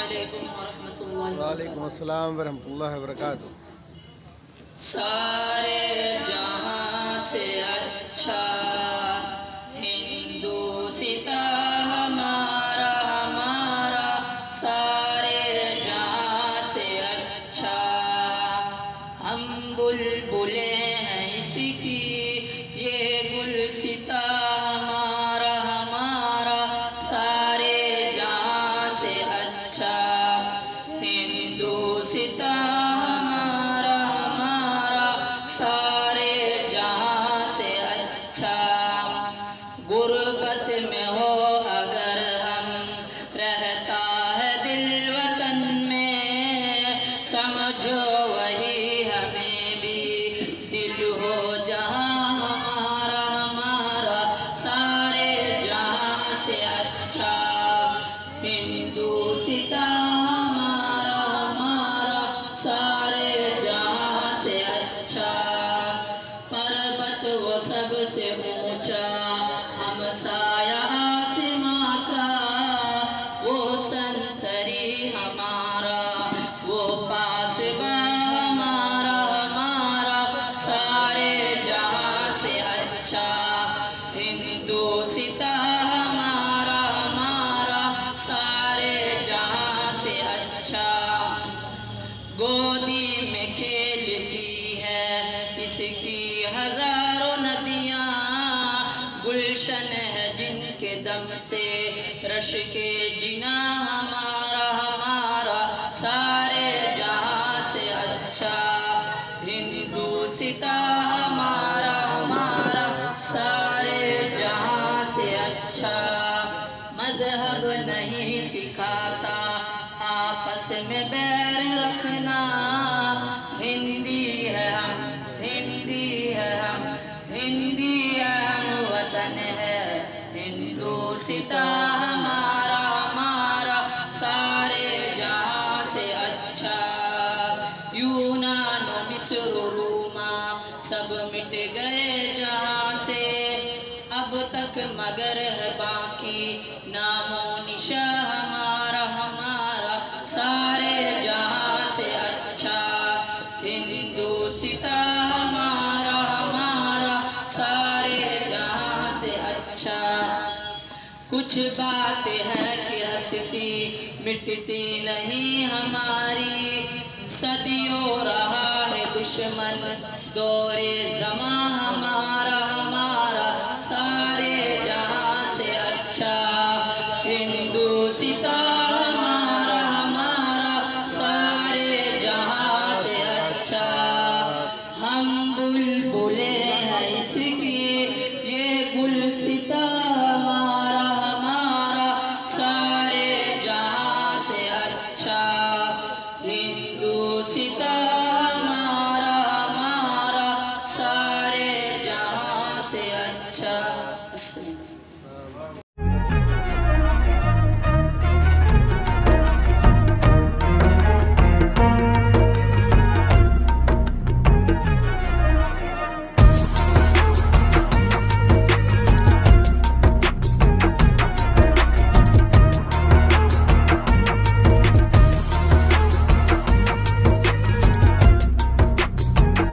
वालेकुम अस्सलाम वरहमतुल्लाहि वबरकातुहू। सारे जहां से अच्छा हिंदुस्तां हमारा हमारा, सारे जहां से अच्छा। हम बुलबुले हैं इसकी ये गुलसिता हमारा हमारा, सारे जहां से अच्छा हिंदुस्तां हमारा हमारा, सारे जहां से अच्छा। गुर्बत में हो अगर हम रहता है दिल वतन में, समझो वही हमें भी दिल हो जहां हमारा हमारा, सारे जहां से अच्छा हिंदुस्तां हमारा हमारा, सारे जहां से अच्छा। पर्वत वो सबसे ऊंचा हमसाया आसमां का, वो संतरी हमारा वो पासबा हमारा हमारा, सारे जहां से अच्छा हिंदुस्तां हमारा हमारा, सारे जहां से अच्छा। गोदी में खेलती है इसकी हजारों नदियां, गुलशन है जिनके दम से रश के जिना हमारा हमारा, सारे जहां से अच्छा हिंदुस्तां हमारा हमारा, सारे जहां से अच्छा। मजहब नहीं सिखाता आपस में बैर रखना, हिंदी है हम हिंदी है हम हिंदी है हम, वतन है हिंदुस्तां हमारा हमारा, सारे जहां से अच्छा। यूनान मिस्र रोमा सब मिट गए जहां से, अब तक मगर है बाकी नामो निशा हमारा हमारा, सारे जहां से अच्छा हिंदुस्तां हमारा हमारा, सारे जहां से अच्छा। कुछ बात है कि हंसती मिटती नहीं हमारी, सदियों रहा है दुश्मन दौरे ज़मां हमारा हमारा, सारे जहां से अच्छा हिंदुस्तां हमारा हमारा, सारे जहां से अच्छा। हम बुलबुले हैं इसकी ये गुलसितां हमारा हमारा, सारे जहां से अच्छा हिंदुस्तां हमारा हमारा, सारे जहां से अच्छा।